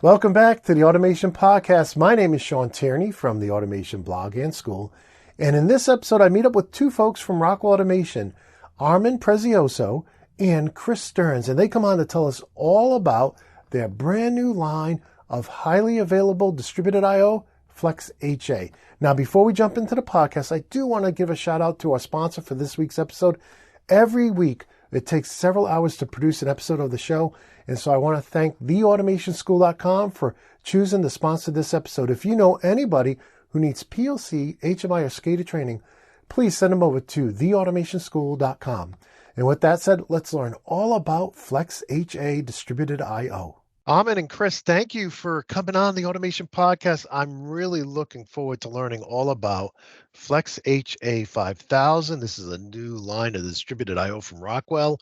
Welcome back to the Automation Podcast. My name is Shawn Tierney from the Automation Blog and School. And in this episode, I meet up with two folks from Rockwell Automation, Armand Prezioso and Chris Stearns. And they come on to tell us all about their brand new line of highly available distributed I/O, FLEXHA. Now, before we jump into the podcast, I do want to give a shout out to our sponsor for this week's episode. Every week, it takes several hours to produce an episode of the show. And so I want to thank theautomationschool.com for choosing to sponsor this episode. If you know anybody who needs PLC, HMI, or SCADA training, please send them over to theautomationschool.com. And with that said, let's learn all about FLEXHA distributed I/O. Armand and Chris, thank you for coming on the Automation Podcast. I'm really looking forward to learning all about FLEXHA 5000. This is a new line of distributed I/O from Rockwell.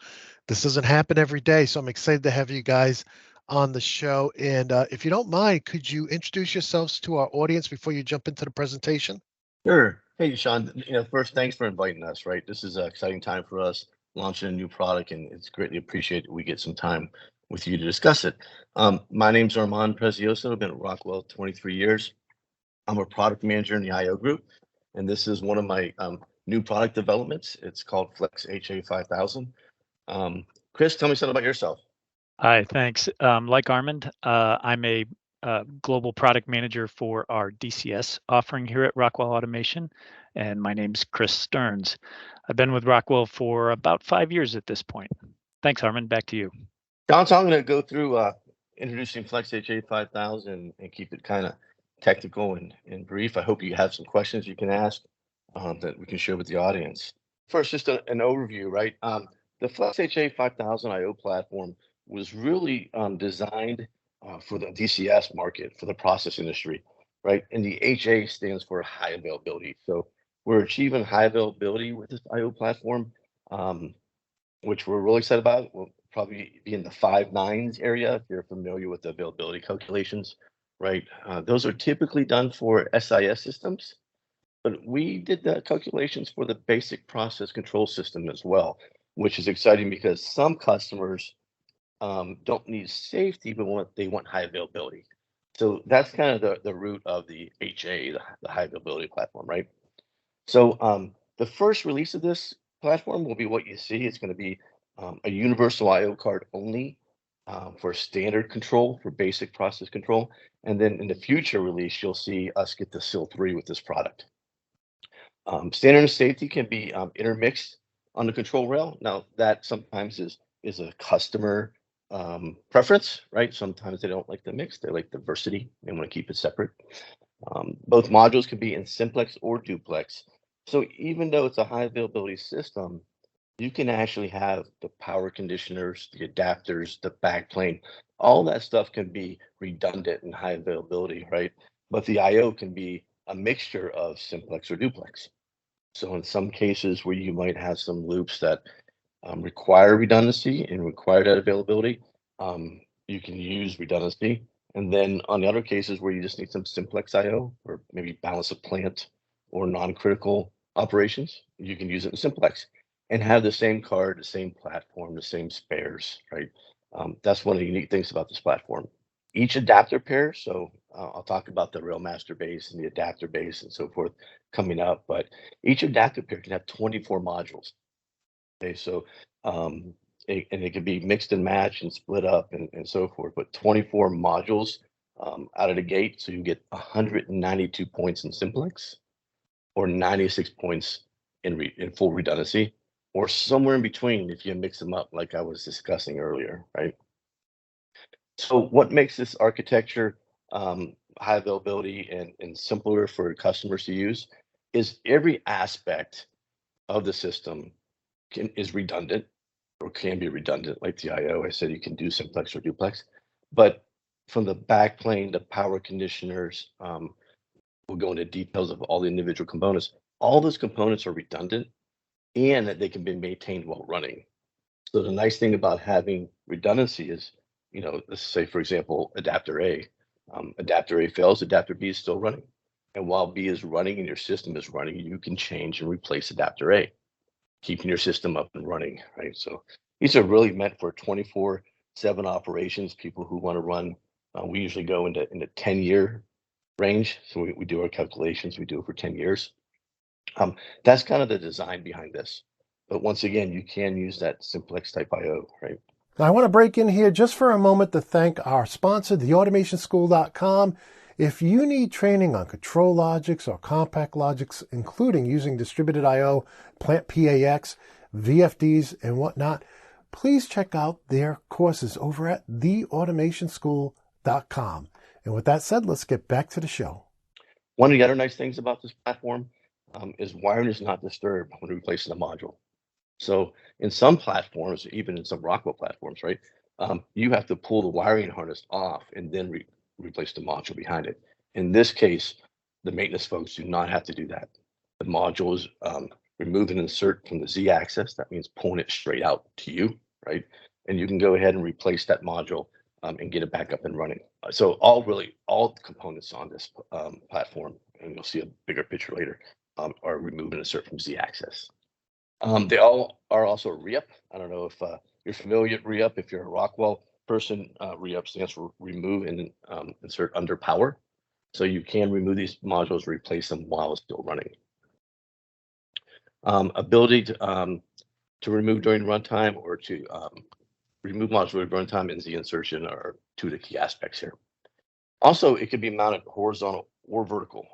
This doesn't happen every day, so I'm excited to have you guys on the show. And if you don't mind, could you introduce yourselves to our audience before you jump into the presentation? Sure. Hey, Shawn, first, thanks for inviting us, right? This is an exciting time for us, launching a new product, and it's greatly appreciated we get some time with you to discuss it. My name's Armand Prezioso. I've been at Rockwell 23 years. I'm a product manager in the I/O group, and this is one of my new product developments. It's called FLEXHA 5000. Chris, tell me something about yourself. Hi, thanks. Like Armand, I'm a global product manager for our DCS offering here at Rockwell Automation, and my name's Chris Stearns. I've been with Rockwell for about 5 years at this point. Thanks, Armand. Back to you. Don, so I'm going to go through introducing FLEXHA 5000 and keep it kind of technical and brief. I hope you have some questions you can ask that we can share with the audience. First, just an overview, right? The FLEXHA 5000 I/O platform was really designed for the DCS market, for the process industry, right? And the HA stands for high availability. So we're achieving high availability with this I/O platform, which we're really excited about. We'll probably be in the 5 nines area if you're familiar with the availability calculations, right? Those are typically done for SIS systems, but we did the calculations for the basic process control system as well, which is exciting because some customers don't need safety, but they want high availability. So that's kind of the root of the HA, the high availability platform, right? So the first release of this platform will be what you see. It's going to be a universal I/O card only for standard control, for basic process control. And then in the future release, you'll see us get the SIL 3 with this product. Standard and safety can be intermixed on the control rail. Now, that sometimes is a customer preference, right? Sometimes they don't like the mix. They like diversity. They want to keep it separate. Both modules can be in simplex or duplex. So even though it's a high availability system, you can actually have the power conditioners, the adapters, the backplane, all that stuff can be redundant and high availability, right? But the I/O can be a mixture of simplex or duplex. So in some cases where you might have some loops that require redundancy and require that availability, you can use redundancy. And then on the other cases where you just need some simplex I/O or maybe balance of plant or non-critical operations, you can use it in simplex and have the same card, the same platform, the same spares, right? That's one of the unique things about this platform. Each adapter pair, so I'll talk about the rail master base and the adapter base and so forth coming up, but each adapter pair can have 24 modules. Okay, so it can be mixed and matched and split up and so forth, but 24 modules out of the gate, so you get 192 points in simplex or 96 points in full redundancy, or somewhere in between if you mix them up like I was discussing earlier, right? So what makes this architecture high availability and simpler for customers to use is every aspect of the system is redundant or can be redundant, like the I/O. I said you can do simplex or duplex, but from the backplane, the power conditioners, we'll go into details of all the individual components. All those components are redundant and that they can be maintained while running. So the nice thing about having redundancy is, let's say, for example, adapter A. Adapter A fails, adapter B is still running. And while B is running and your system is running, you can change and replace adapter A, keeping your system up and running, right? So these are really meant for 24/7 operations, people who want to run We usually go in the 10-year range. So we do our calculations, we do it for 10 years. That's kind of the design behind this. But once again, you can use that simplex type IO, right? Now, I want to break in here just for a moment to thank our sponsor, theautomationschool.com. If you need training on control logics or compact logics, including using distributed I/O, plant PAX, VFDs, and whatnot, please check out their courses over at theautomationschool.com. And with that said, let's get back to the show. One of the other nice things about this platform is wiring is not disturbed when replacing a module. So in some platforms, even in some Rockwell platforms, right, you have to pull the wiring harness off and then replace the module behind it. In this case, the maintenance folks do not have to do that. The module is remove and insert from the Z-axis. That means pulling it straight out to you, right? And you can go ahead and replace that module and get it back up and running. So all the components on this platform, and you'll see a bigger picture later, are remove and insert from Z-axis. They all are also re-up. I don't know if you're familiar with re-up. If you're a Rockwell person, re-up stands for remove and insert under power. So you can remove these modules, replace them while it's still running. Ability to remove during runtime or to remove modules during runtime and Z insertion are two of the key aspects here. Also, it can be mounted horizontal or vertical.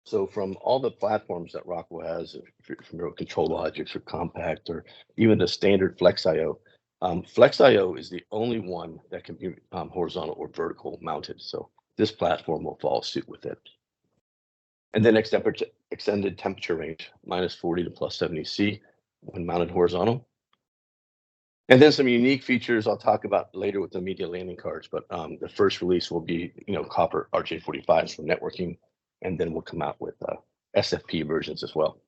So from all the platforms that Rockwell has, if you're familiar with Control Logics or Compact or even the standard FLEXIO, FLEXIO is the only one that can be horizontal or vertical mounted. So this platform will follow suit with it. And then extended temperature range, -40 to +70 C when mounted horizontal. And then some unique features I'll talk about later with the media landing cards, but the first release will be, copper RJ45s for networking, and then we'll come out with SFP versions as well.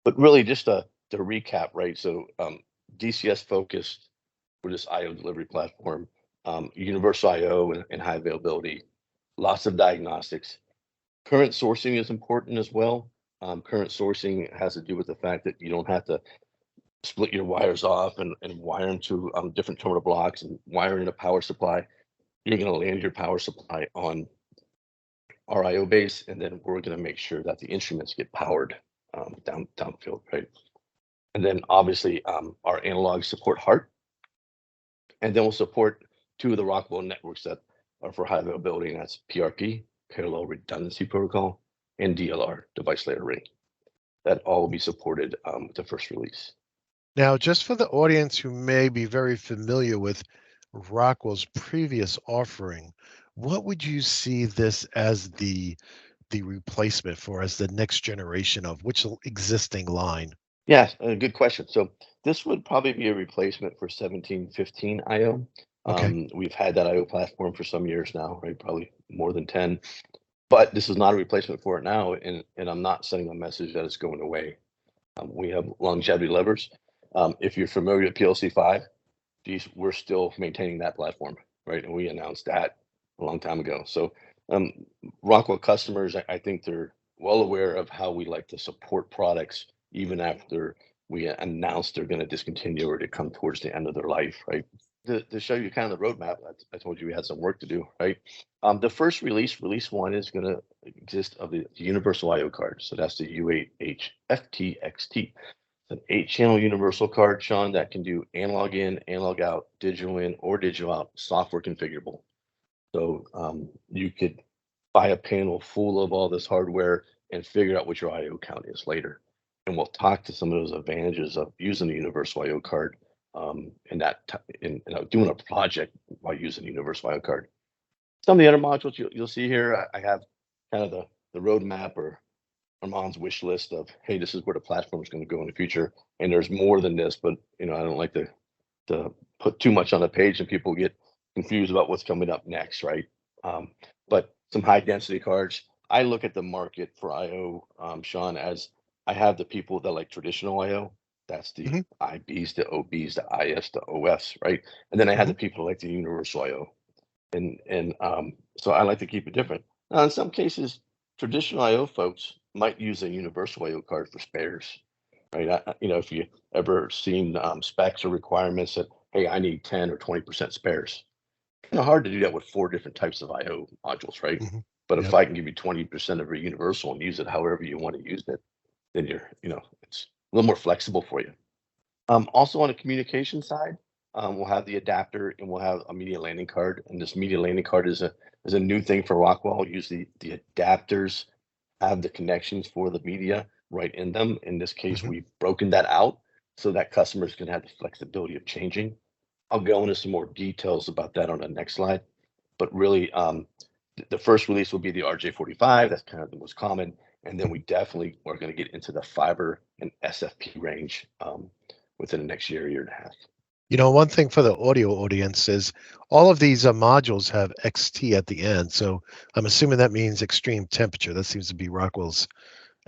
But really just to recap, right? So DCS focused for this IO delivery platform, universal IO and high availability, lots of diagnostics. Current sourcing is important as well. Current sourcing has to do with the fact that you don't have to split your wires off and wire them to different terminal blocks and wire in a power supply. You're going to land your power supply on our IO base, and then we're going to make sure that the instruments get powered downfield, right? And then obviously our analog support HART, and then we'll support two of the Rockwell networks that are for high availability, and that's PRP, Parallel Redundancy Protocol, and DLR, Device Layer Array. That all will be supported with the first release. Now, just for the audience who may be very familiar with Rockwell's previous offering, what would you see this as the replacement for, as the next generation of which existing line? Yes, a good question. So this would probably be a replacement for 1715 IO. Okay. We've had that IO platform for some years now, right? Probably more than 10. But this is not a replacement for it now, and I'm not sending a message that it's going away. We have longevity levers. If you're familiar with PLC5, we're still maintaining that platform, right? And we announced that a long time ago. So Rockwell customers, I think they're well aware of how we like to support products even after we announce they're going to discontinue or to come towards the end of their life, right? To show you kind of the roadmap, I told you we had some work to do, right? The first release 1, is going to exist of the universal IO card. So that's the U8HFTXT. An 8-channel universal card, Shawn, that can do analog in, analog out, digital in, or digital out, software configurable. So you could buy a panel full of all this hardware and figure out what your IO count is later. And we'll talk to some of those advantages of using the universal IO card in doing a project while using the universal IO card. Some of the other modules you'll see here, I have kind of the roadmap or Armand's wish list of, hey, this is where the platform is going to go in the future. And there's more than this, but I don't like to put too much on the page and people get confused about what's coming up next, right? But some high density cards. I look at the market for IO, Shawn, as I have the people that like traditional IO. That's the IBs, the OBs, the IS, the OFs, right? And then I have the people who like the universal IO. And so I like to keep it different. Now, in some cases, traditional IO folks might use a universal IO card for spares, right? If you ever seen specs or requirements that, hey, I need 10 or 20% spares. kind of hard to do that with 4 different types of I/O modules, right? Hmm. But if Yep. I can give you 20% of your universal and use it however you want to use it, then it's a little more flexible for you. Also on the communication side, we'll have the adapter and we'll have a media landing card. And this media landing card is a new thing for Rockwell. Usually the adapters have the connections for the media right in them. In this case, Hmm. we've broken that out so that customers can have the flexibility of changing. I'll go into some more details about that on the next slide. But really, the first release will be the RJ45. That's kind of the most common. And then we definitely are going to get into the fiber and SFP range within the next year and a half. One thing for the audio audience is all of these modules have XT at the end. So I'm assuming that means extreme temperature. That seems to be Rockwell's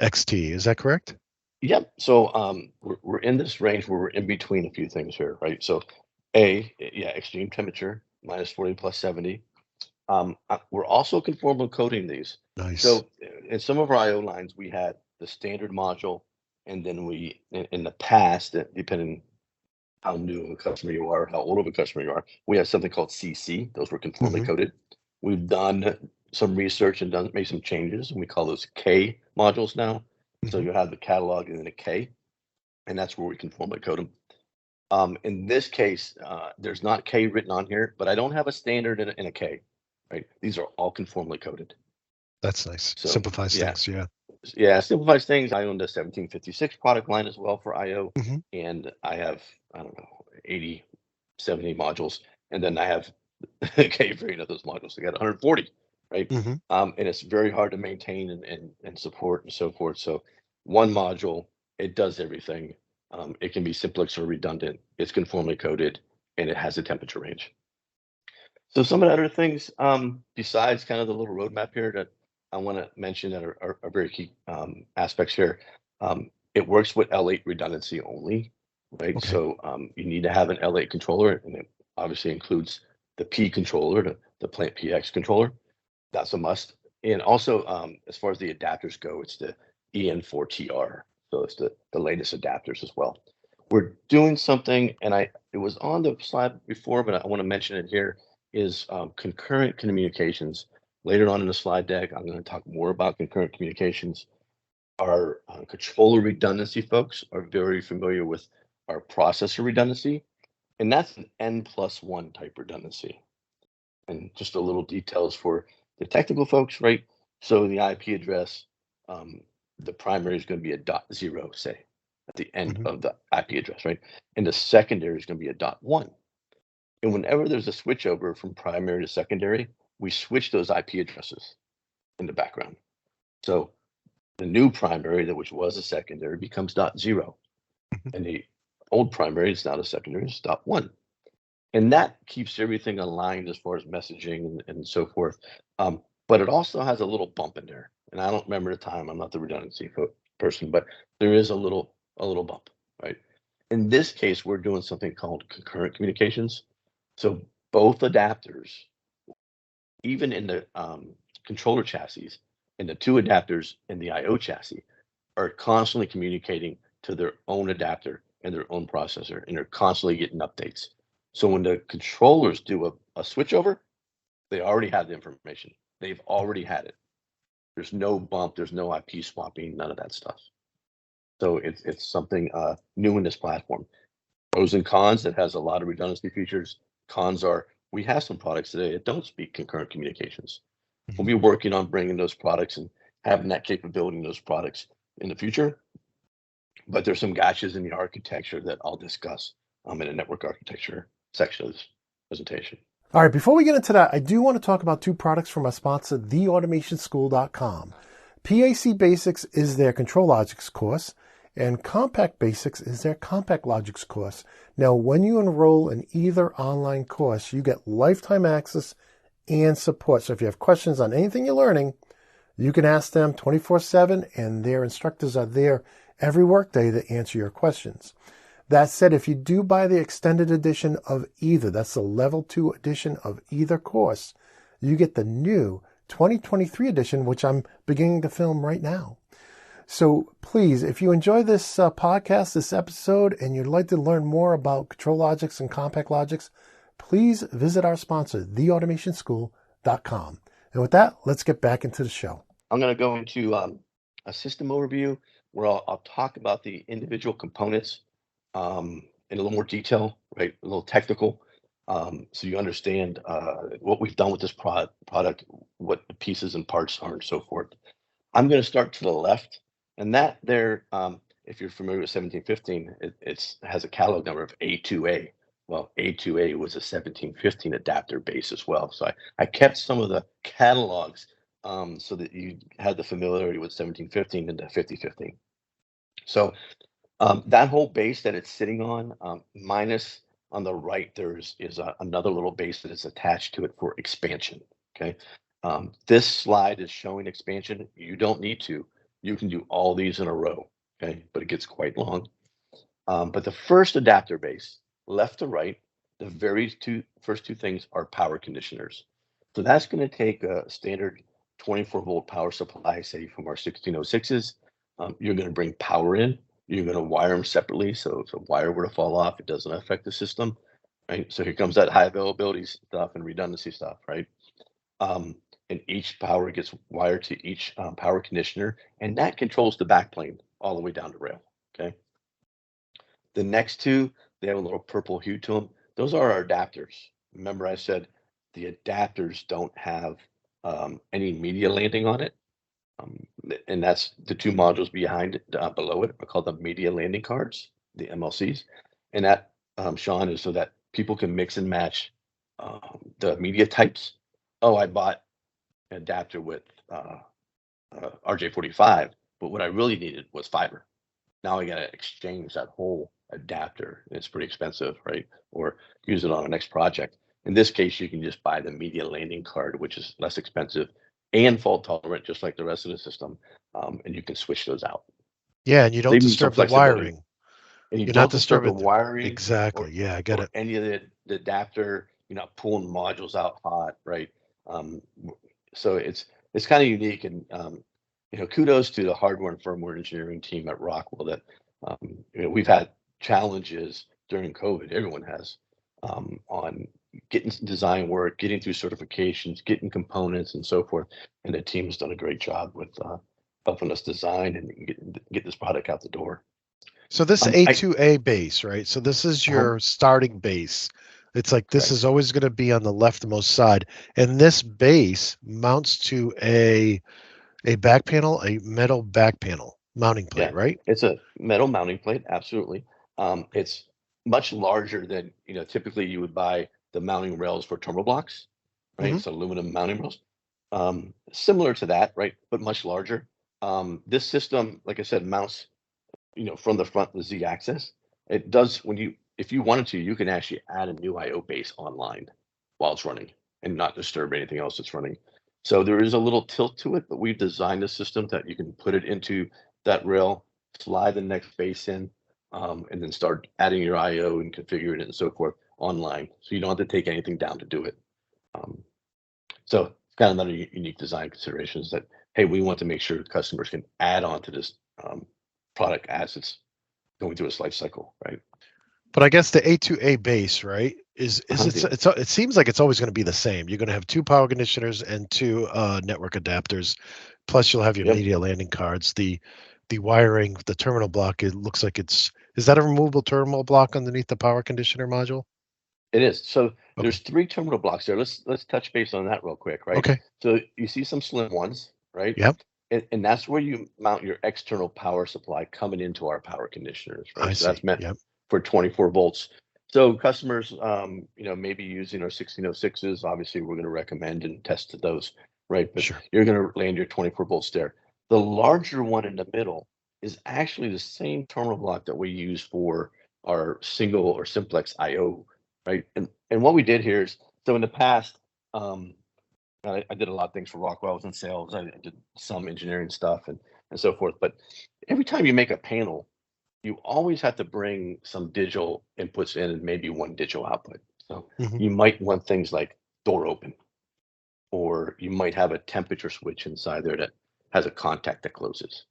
XT. Is that correct? Yep. So we're in this range where we're in between a few things here, right? So extreme temperature, minus 40 plus 70. We're also conformal coding these. Nice. So in some of our IO lines, we had the standard module, and then we, in the past, depending how new of a customer you are, how old of a customer you are, we have something called CC. Those were conformally Mhm. coded. We've done some research and made some changes, and we call those K modules now. So Mhm. you have the catalog and then a K, and that's where we conformally code them. In this case, there's not K written on here, but I don't have a standard and a K, right? These are all conformally coded. That's nice. So Simplifies yeah, things. Yeah. simplifies things. I own the 1756 product line as well for IO, Mhm. and I have, I don't know, 80, 70 modules, and then I have a K variant of those modules. I got 140, right? Mhm. And it's very hard to maintain and support and so forth. So one module, it does everything. It can be simplex or redundant. It's conformally coded, and it has a temperature range. So some of the other things, besides kind of the little roadmap here that I want to mention that are very key aspects here. It works with L8 redundancy only, right? Okay. So you need to have an L8 controller, and it obviously includes the P controller, the plant PX controller. That's a must. And also, as far as the adapters go, it's the EN4TR. So it's the latest adapters as well. We're doing something, and it was on the slide before, but I want to mention it here, is concurrent communications. Later on in the slide deck, I'm going to talk more about concurrent communications. Our controller redundancy folks are very familiar with our processor redundancy, and that's an N+1 type redundancy. And just a little details for the technical folks, right? So the IP address, the primary is going to be a .0, say, at the end Mhm. of the IP address, right? And the secondary is going to be a .1. And whenever there's a switchover from primary to secondary, we switch those IP addresses in the background. So the new primary, which was a secondary, becomes .0. Mhm. And the old primary is now the secondary, is .1. And that keeps everything aligned as far as messaging and so forth. But it also has a little bump in there. And I don't remember the time. I'm not the redundancy person, but there is a little bump, right? In this case, we're doing something called concurrent communications. So both adapters, even in the controller chassis, and the two adapters in the I/O chassis, are constantly communicating to their own adapter and their own processor, and they're constantly getting updates. So when the controllers do a switchover, they already have the information. They've already had it. There's no bump. There's no IP swapping. None of that stuff. So it's something new in this platform. Pros and cons. It has a lot of redundancy features. Cons are we have some products today that don't speak concurrent communications. We'll Mhm. be working on bringing those products and having that capability in those products in the future. But there's some gotchas in the architecture that I'll discuss in the network architecture section of this presentation. All right, before we get into that, I do want to talk about two products from our sponsor, theautomationschool.com. PAC Basics is their Control Logics course, and Compact Basics is their Compact Logics course. Now, when you enroll in either online course, you get lifetime access and support. So if you have questions on anything you're learning, you can ask them 24/7, and their instructors are there every workday to answer your questions. That said, if you do buy the extended edition of either, that's the level 2 edition of either course, you get the new 2023 edition, which I'm beginning to film right now. So please, if you enjoy this podcast, this episode, and you'd like to learn more about control logics and compact logics, please visit our sponsor, theautomationschool.com. And with that, let's get back into the show. I'm going to go into a system overview where I'll talk about the individual components in a little more detail, right? A little technical, so you understand what we've done with this product, what the pieces and parts are, and so forth. I'm going to start to the left, and that there, if you're familiar with 1715, it has a catalog number of A2A. Well, A2A was a 1715 adapter base as well. So I kept some of the catalogs so that you had the familiarity with 1715 into 5015. So that whole base that it's sitting on, minus on the right, is another little base that is attached to it for expansion. Okay. This slide is showing expansion. You don't need to. You can do all these in a row. Okay, but it gets quite long. But the first adapter base, left to right, the first two things are power conditioners. So that's going to take a standard 24-volt power supply, say from our 1606s. You're going to bring power in. You're going to wire them separately. So if a wire were to fall off, it doesn't affect the system, right? So here comes that high availability stuff and redundancy stuff, right? And each power gets wired to each power conditioner, and that controls the backplane all the way down to rail, okay? The next two, they have a little purple hue to them. Those are our adapters. Remember I said the adapters don't have any media landing on it. And that's the two modules behind it, below it are called the media landing cards, the MLCs. And that, Shawn, is so that people can mix and match the media types. Oh, I bought an adapter with RJ45, but what I really needed was fiber. Now I got to exchange that whole adapter. It's pretty expensive, right? Or use it on a next project. In this case, you can just buy the media landing card, which is less expensive and fault tolerant, just like the rest of the system. And you can switch those out. Yeah, and you don't disturb the wiring. And you're not disturbing the wiring. Exactly. Yeah, I get it. Any of the adapter, you're not pulling modules out hot, right? So it's kind of unique, and kudos to the hardware and firmware engineering team at Rockwell that we've had challenges during COVID. Everyone has on getting design work, getting through certifications, getting components, and so forth. And the team has done a great job with helping us design and get this product out the door. So this A2A base, right? So this is your starting base. It's like this is always going to be on the leftmost side, and this base mounts to a back panel, a metal back panel mounting plate, right? It's a metal mounting plate, absolutely. It's much larger than typically you would buy the mounting rails for terminal blocks, right? Mm-hmm. It's aluminum mounting rails, similar to that, right? But much larger. This system, like I said, mounts from the front, the Z axis. It does if you wanted to, you can actually add a new IO base online while it's running and not disturb anything else that's running. So there is a little tilt to it, but we've designed a system that you can put it into that rail, slide the next base in, and then start adding your IO and configuring it and so forth online. So you don't have to take anything down to do it. So it's kind of another unique design considerations that, hey, we want to make sure customers can add on to this product as it's going through its life cycle, right? But I guess the A2A base, right, it seems like it's always going to be the same. You're going to have two power conditioners and two network adapters, plus you'll have your media landing cards. The wiring, the terminal block, it looks like is that a removable terminal block underneath the power conditioner module? It is. So there's three terminal blocks there. Let's touch base on that real quick, right? Okay. So you see some slim ones, right? Yep. And that's where you mount your external power supply coming into our power conditioners, right? So that's meant for 24 volts. So customers, maybe using our 1606s, obviously we're going to recommend and test those, right? But you're going to land your 24 volts there. The larger one in the middle is actually the same terminal block that we use for our single or simplex IO, right? And what we did here is, so in the past, I did a lot of things for Rockwell. I was in sales. I did some engineering stuff and so forth. But every time you make a panel, you always have to bring some digital inputs in and maybe one digital output. So you might want things like door open, or you might have a temperature switch inside there that has a contact that closes.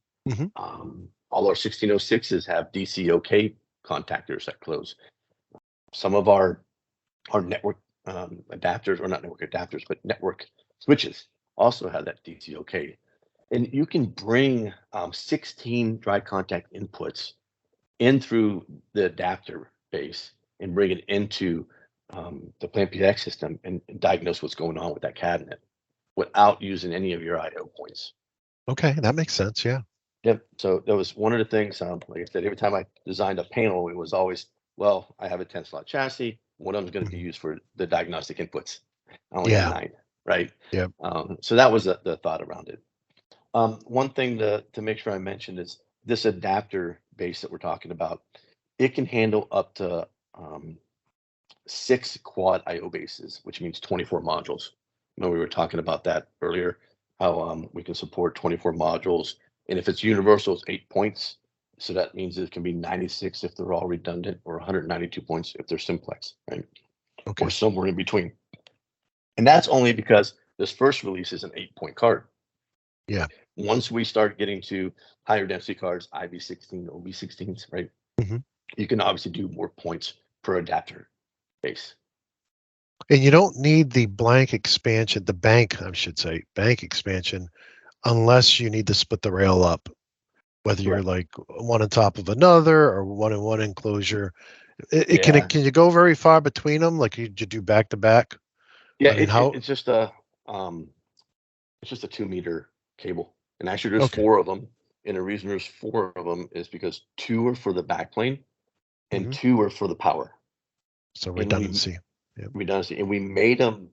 All our 1606s have DC OK contactors that close. Some of our our network adapters, or not network adapters, but network switches also have that DCOK. And you can bring 16 dry contact inputs in through the adapter base and bring it into the Plant PX system and diagnose what's going on with that cabinet without using any of your IO points. Okay, that makes sense. Yeah. Yep. So that was one of the things, like I said, every time I designed a panel, it was always, well, I have a 10 slot chassis. One of them is going to be Mhm. used for the diagnostic inputs. I only have Yeah. 9, right? Yeah. So that was the thought around it. One thing to make sure I mentioned is this adapter base that we're talking about. It can handle up to 6 quad IO bases, which means 24 modules. You know, we were talking about that earlier, how we can support 24 modules. And if it's universal, it's 8 points. So that means it can be 96 if they're all redundant, or 192 points if they're simplex, right? Or Okay. somewhere in between. And that's only because this first release is an 8-point card. Yeah. Once we start getting to higher density cards, IV16, OB16s, right? hmm You can obviously do more points per adapter base. And you don't need the blank expansion, the bank, I should say, bank expansion, unless you need to split the rail up, whether you're Correct. like one on top of another or one in one enclosure. Yeah. Can you go very far between them? Like you do back to back? Yeah, I mean, how? um it's just a 2-meter cable. And actually there's Okay. 4 of them. And the reason there's 4 of them is because 2 are for the backplane and hmm 2 are for the power. So And we redundancy. Yeah. redundancy, and we made them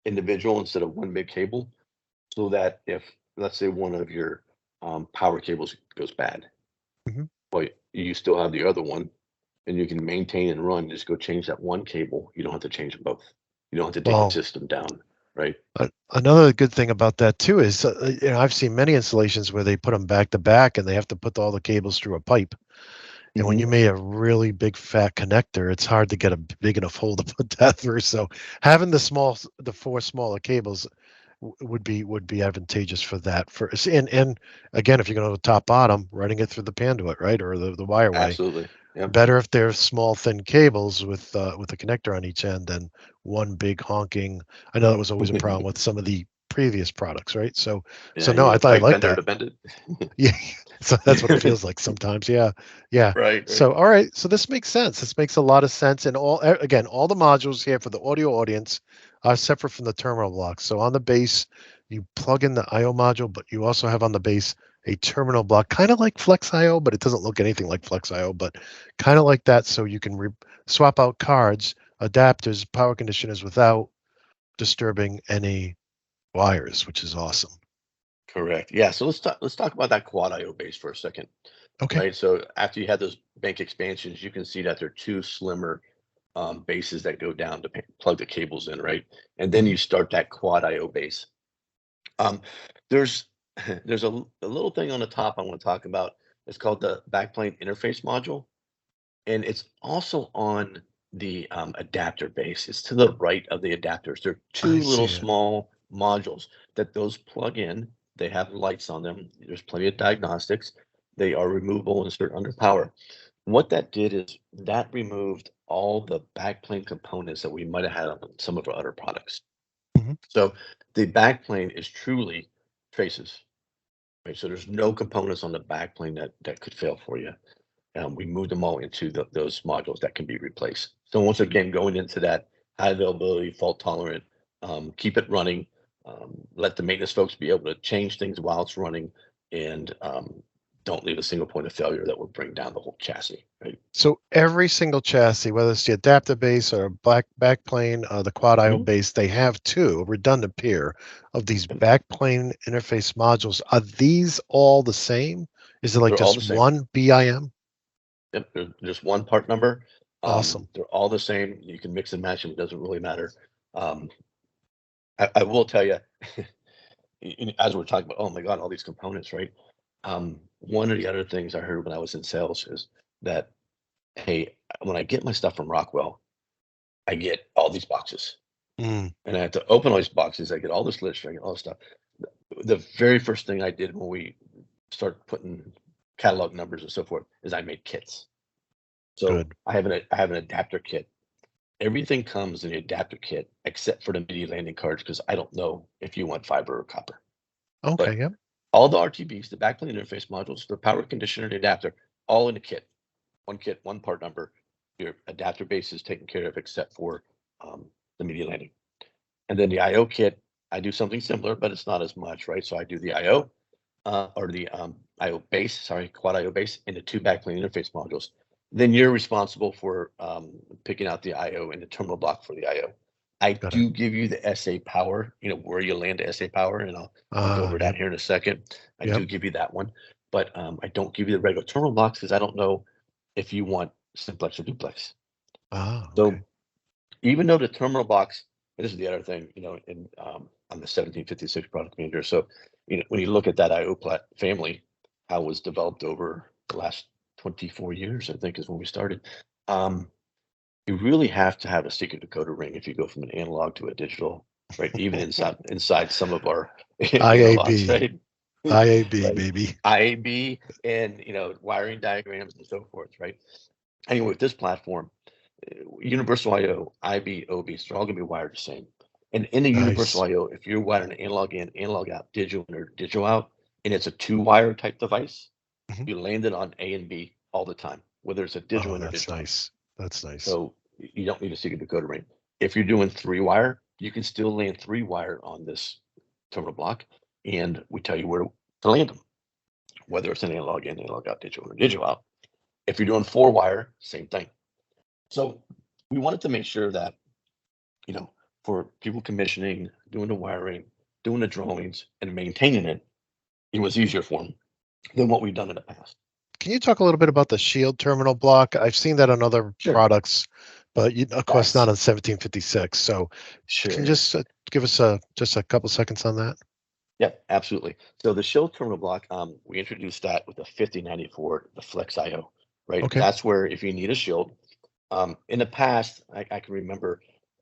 individual instead of one big cable, so that if, let's say, one of your power cables goes bad, hmm well, you still have the other one, and you can maintain and run. Just go change that one cable. You don't have to change them both. You don't have to take the Well, system down, right? another good thing about that too is, I've seen many installations where they put them back to back and they have to put all the cables through a pipe. And when Hmm. you made a really big fat connector, it's hard to get a big enough hole to put that through. So having the 4 smaller cables would be advantageous for that. And again, if you're going to top bottom, running it through the conduit, right, or the wireway. Absolutely. Yep. Better if they're small, thin cables with a connector on each end than one big honking. I know that was always a problem with some of the previous products, right? So Yeah, you no, need I a thought I pipe liked bender that. to bend it. Yeah. So that's what it feels like sometimes. Yeah. Yeah. Right, right. So, all right. So this makes sense. This makes a lot of sense. And again, all the modules here for the audio audience are separate from the terminal blocks. So on the base, you plug in the IO module, but you also have on the base a terminal block, kind of like FlexIO, but it doesn't look anything like FlexIO, but kind of like that. So you can swap out cards, adapters, power conditioners without disturbing any wires, which is awesome. Correct. Yeah. So let's talk about that quad IO base for a second. Okay. Right. So after you had those bank expansions, you can see that they're 2 slimmer bases that go down to plug the cables in, right? And then hmm you start that quad IO base. Um, there's there's a little thing on the top I want to talk about. It's called the backplane interface module, and it's also on the adapter base. It's to the right of the adapters. They're I 2 little see it. small modules that those plug in. They have lights on them. There's plenty of diagnostics. They are removable and start under power. What that did is that removed all the backplane components that we might have had on some of our other products. hmm So the backplane is truly traces, right? So there's no components on the backplane that could fail for you. We moved them all into those modules that can be replaced. So once again, going into that high availability, fault tolerant, keep it running, let the maintenance folks be able to change things while it's running, and don't leave a single point of failure that will bring down the whole chassis, right? So every single chassis, whether it's the adapter base or backplane, the quad IO Mhm. base, they have 2 a redundant pair of these backplane interface modules. Are these all the same? Is it like They're all just the same. one BIM? Yep, there's just one part number. Awesome. They're all the same. You can mix and match them. It doesn't really matter. Um, I will tell you, as we're talking about, oh my God, all these components, right? One of the other things I heard when I was in sales is that, hey, when I get my stuff from Rockwell, I get all these boxes, Mm, and I have to open all these boxes. I get all this literature, I get all this stuff. The very first thing I did when we start putting catalog numbers and so forth is I made kits. So good. I have an adapter kit. Everything comes in the adapter kit except for the MIDI landing cards because I don't know if you want fiber or copper. Okay, But yep. all the RTBs, the backplane interface modules, the power conditioner, the adapter, all in the kit. One kit, one part number. Your adapter base is taken care of except for the media landing. And then the IO kit, I do something similar, but it's not as much, right? So I do the IO or the IO base, sorry, quad IO base, and the two backplane interface modules. Then you're responsible for picking out the IO and the terminal block for the IO. I Got do give you the SA power, where you land the SA power, and I'll go over that Yep. here in a second. I Yep. do give you that one, but I don't give you the regular terminal blocks because I don't know if you want simplex or duplex. Okay. So even though the terminal box, and this is the other thing, in I'm the 1756 product manager. So, when you look at that IO family, how it was developed over the last 24 years, I think is when we started. You really have to have a secret decoder ring if you go from an analog to a digital, right? Even inside some of our analogs, IAB. right? IAB, Right. baby. IAB and wiring diagrams and so forth, right? Anyway, with this platform, universal IO, IB, OBs, they're all going to be wired the same. And in the universal Nice. IO, if you're wiring an analog in, analog out, digital in, or digital out, and it's a 2-wire type device, Mhm. you land it on A and B all the time, whether it's a digital Oh, in or that's digital out. nice. That's nice. So you don't need a secret decoder ring. If you're doing 3-wire, you can still land 3-wire on this terminal block, and we tell you where to land them, whether it's an analog in, analog out, digital or digital out. If you're doing 4-wire, same thing. So we wanted to make sure that, for people commissioning, doing the wiring, doing the drawings, and maintaining it, it was easier for them than what we've done in the past. Can you talk a little bit about the Shield terminal block? I've seen that on other products, but of course not on 1756. So can you just give us just a couple seconds on that? Yep, absolutely. So the Shield terminal block, we introduced that with the 5094, the FLEXIO, right? Okay. That's where if you need a shield, in the past, I can remember,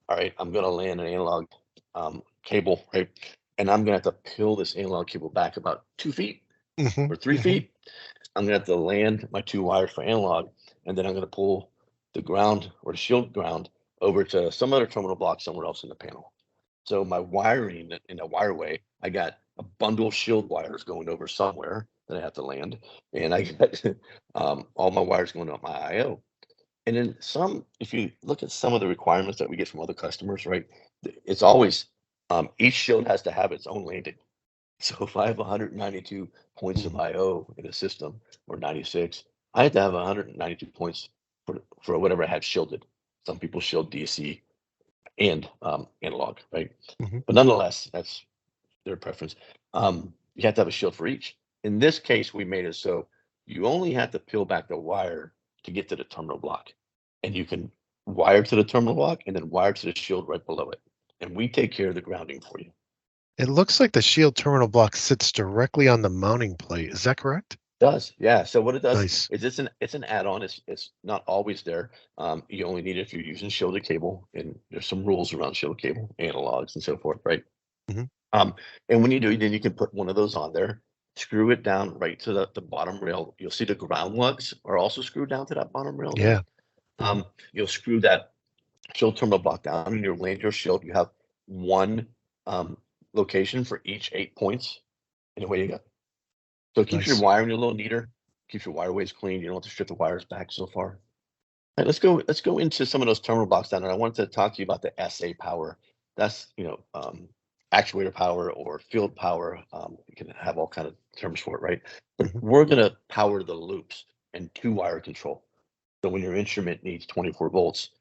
all right, I'm going to land an analog cable, right? And I'm going to have to peel this analog cable back about 2 feet or 3 feet. I'm going to have to land my 2 wires for analog, and then I'm going to pull the ground or the shield ground over to some other terminal block somewhere else in the panel. So my wiring in a wireway, I got a bundle of shield wires going over somewhere that I have to land, and I got all my wires going up my IO. And then if you look at some of the requirements that we get from other customers, right, it's always each shield has to have its own landing. So if I have 192 points of IO in a system, or 96, I have to have 192 points for whatever I have shielded. Some people shield DC and analog, right? But nonetheless, that's their preference. You have to have a shield for each. In this case, we made it so you only have to peel back the wire to get to the terminal block. And you can wire to the terminal block and then wire to the shield right below it. And we take care of the grounding for you. It looks like the Shield terminal block sits directly on the mounting plate. Is that correct? It does, yeah. So what it does Nice. is it's an add-on. It's not always there. You only need it if you're using shielded cable, and there's some rules around shielded cable, analogs, and so forth, right? And when you do, then you can put one of those on there, screw it down right to the bottom rail. You'll see the ground lugs are also screwed down to that bottom rail there. Yeah. You'll screw that shield terminal block down, and you'll land your shield. You have one location for each 8 points, and away you go. So it keeps your wiring a little neater, keeps your wireways clean. You don't have to strip the wires back so far. All right, let's go into some of those terminal blocks down there. I wanted to talk to you about the SA power. That's actuator power or field power. You can have all kind of terms for it, right? But we're gonna power the loops and 2-wire control. So when your instrument needs 24 volts,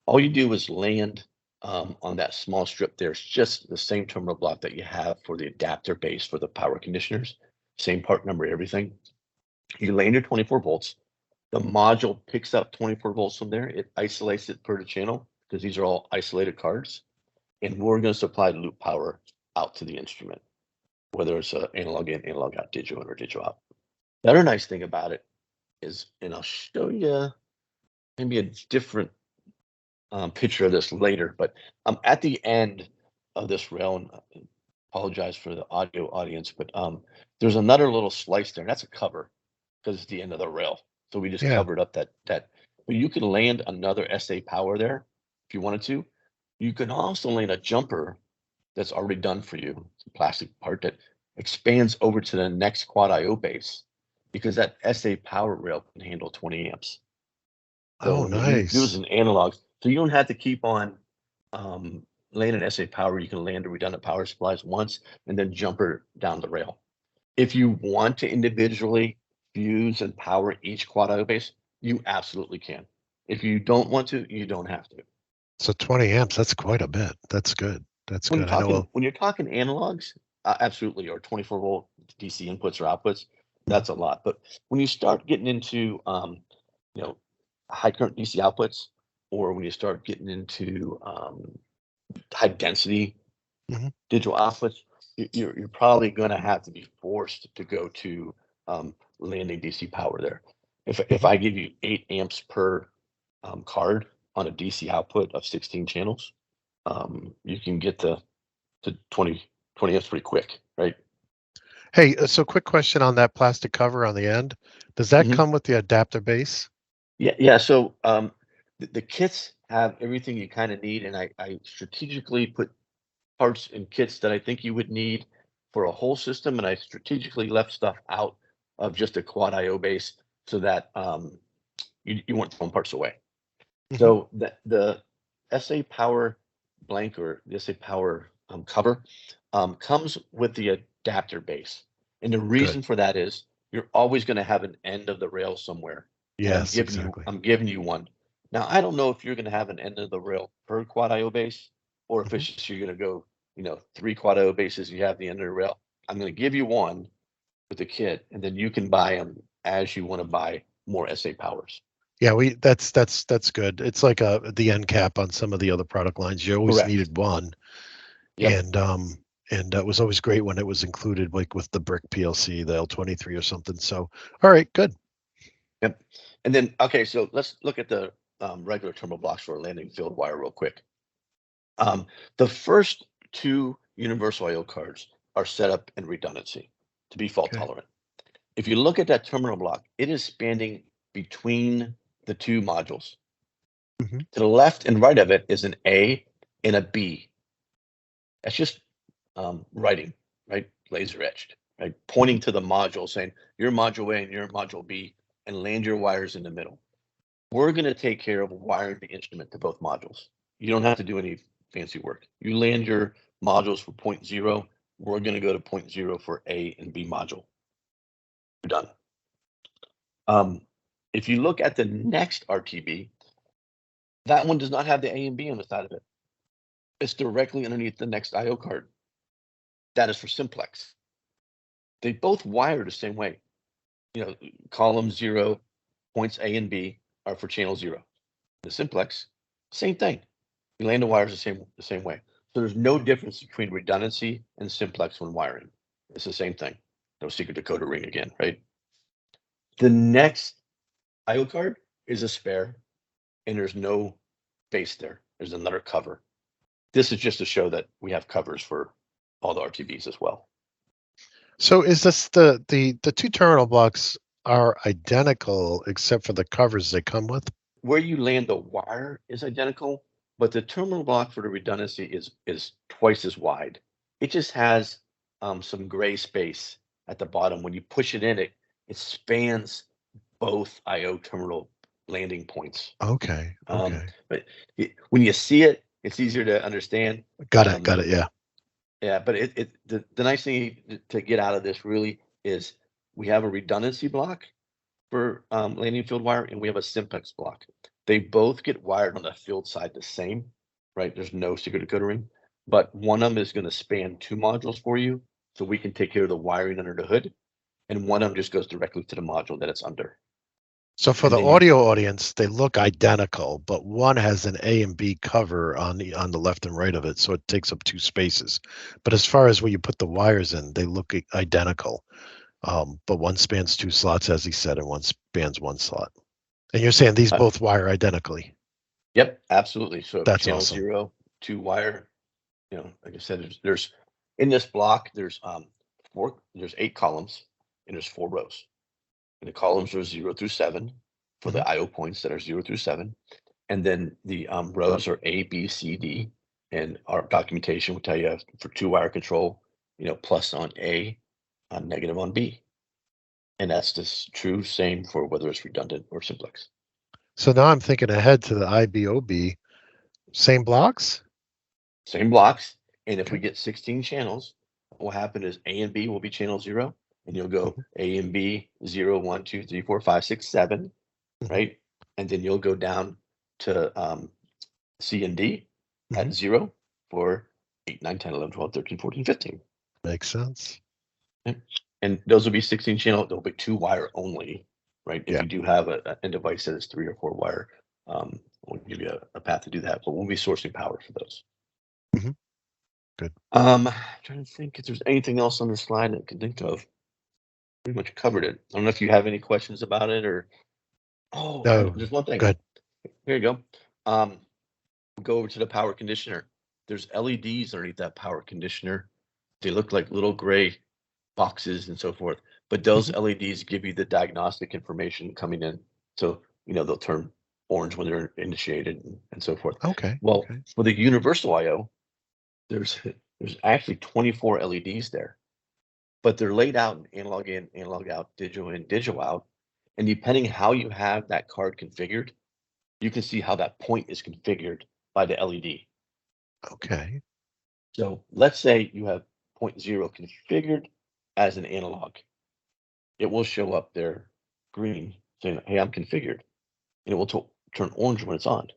all you do is land on that small strip there. It's just the same terminal block that you have for the adapter base for the power conditioners. Same part number, everything. You land your 24 volts. The module picks up 24 volts from there. It isolates it per the channel because these are all isolated cards. And we're going to supply loop power out to the instrument, whether it's analog in, analog out, digital in, or digital out. The other nice thing about it is, and I'll show you maybe a different picture of this later, but at the end of this rail, and I apologize for the audio audience, but there's another little slice there, and that's a cover because it's the end of the rail. So we just covered up that. But you can land another SA power there, if you wanted to. You can also land a jumper that's already done for you. It's a plastic part that expands over to the next quad IO base because that SA power rail can handle 20 amps. So Oh, when you're nice. using analogs, so you don't have to keep on landing SA power. You can land the redundant power supplies once and then jumper down the rail. If you want to individually fuse and power each quad IO base, you absolutely can. If you don't want to, you don't have to. So 20 amps, that's quite a bit. That's good. That's When you're good. I know. talking when you're talking analogs, absolutely, or 24-volt DC inputs or outputs, that's a lot. But when you start getting into you know, high current DC outputs, or when you start getting into high density Mhm. digital outputs, you're probably going to have to be forced to go to landing DC power there. If I give you 8 amps per card on a DC output of 16 channels, you can get to 20 amps pretty quick, right? Hey, so quick question on that plastic cover on the end. Does that Mhm. come with the adapter base? Yeah. So the kits have everything you kind of need, and I strategically put parts and kits that I think you would need for a whole system, and I strategically left stuff out of just a quad IO base so that you weren't throwing parts away. Mhm. So the SA Power blank or the SA Power cover comes with the adapter base. And the Good. reason for that is you're always going to have an end of the rail somewhere. And Yes, exactly. I'm giving you one. Now, I don't know if you're going to have an end of the rail per quad IO base, or if Mhm. it's just you're going to go, 3 quad IO bases, you have the end of the rail. I'm going to give you one with the kit, and then you can buy them as you want to buy more SA powers. Yeah, that's good. It's like the end cap on some of the other product lines. You always Correct. needed one, Yep. and it was always great when it was included, like with the brick PLC, the L23 or something. So, all right, good. Yep. And then, okay, so let's look at the regular terminal blocks for a landing field wire real quick. The first 2 universal IO cards are set up in redundancy to be fault Okay. tolerant. If you look at that terminal block, it is spanning between the 2 modules. Hmm. To the left and right of it is an A and a B. That's just writing, right? Laser etched, right? Hmm. Pointing to the module saying, your module A and your module B, and land your wires in the middle. We're going to take care of wiring the instrument to both modules. You don't have to do any fancy work. You land your modules for 0.0. We're going to go to 0.0 for A and B module. We're done. If you look at the next RTB, that one does not have the A and B on the side of it. It's directly underneath the next IO card. That is for simplex. They both wire the same way. Column 0, points A and B are for channel 0. The simplex, same thing. You land the wires the same way. So there's no difference between redundancy and simplex when wiring. It's the same thing. No secret decoder ring again, right? The next IO card is a spare, and there's no base there. There's another cover. This is just to show that we have covers for all the RTBs as well. So is this the 2 terminal blocks are identical except for the covers they come with? Where you land the wire is identical, but the terminal block for the redundancy is twice as wide. It just has some gray space at the bottom. When you push it in, it spans both IO terminal landing points. Okay. Okay. But when you see it, it's easier to understand. Got it. Got it. Yeah. Yeah, but the nice thing to get out of this really is we have a redundancy block for landing field wire, and we have a simplex block. They both get wired on the field side the same, right? There's no secret decoder ring, but one of them is going to span 2 modules for you, so we can take care of the wiring under the hood, and one of them just goes directly to the module that it's under. So for And the then you, audio audience, they look identical, but one has an A and B cover on the left and right of it, so it takes up 2 spaces. But as far as where you put the wires in, they look identical. But one spans 2 slots, as he said, and one spans 1 slot. And you're saying these both wire identically. yep, absolutely. So That's channel awesome. 0, 2 wire, like I said, there's in this block, there's 8 columns and there's 4 rows. And the columns are 0 through 7 for Mhm. the IO points that are 0 through 7. And then the rows are A, B, C, D. And our documentation will tell you for 2-wire control, plus on A, negative on B. And that's the true same for whether it's redundant or simplex. So now I'm thinking ahead to the IBOB. Same blocks? Same blocks. And if we Okay. get 16 channels, what will happen is A and B will be channel 0. And you'll go A and B 0, 1, 2, 3, 4, 5, 6, 7, right? And then you'll go down to C and D at 0 for 8, 9, 10, 11, 12, 13, 14, 15. Makes sense. And those will be 16 channel. They'll be 2-wire only, right? If Yeah. you do have a device that is 3 or 4-wire, we'll give you a path to do that. But we'll be sourcing power for those. Good. Trying to think if there's anything else on the slide that I can think of. Pretty much covered it. I don't know if you have any questions about it or. Oh, No. there's one thing. Good. Here you go. Go over to the power conditioner. There's LEDs underneath that power conditioner. They look like little gray boxes and so forth. But those LEDs give you the diagnostic information coming in. So, they'll turn orange when they're initiated and so forth. Okay. Well, Okay. for the universal IO, there's actually 24 LEDs there, but they're laid out in analog in, analog out, digital in, digital out. And depending how you have that card configured, you can see how that point is configured by the LED. Okay. So let's say you have 0.0 configured as an analog. It will show up there green saying, hey, I'm configured. And it will turn orange when it's on.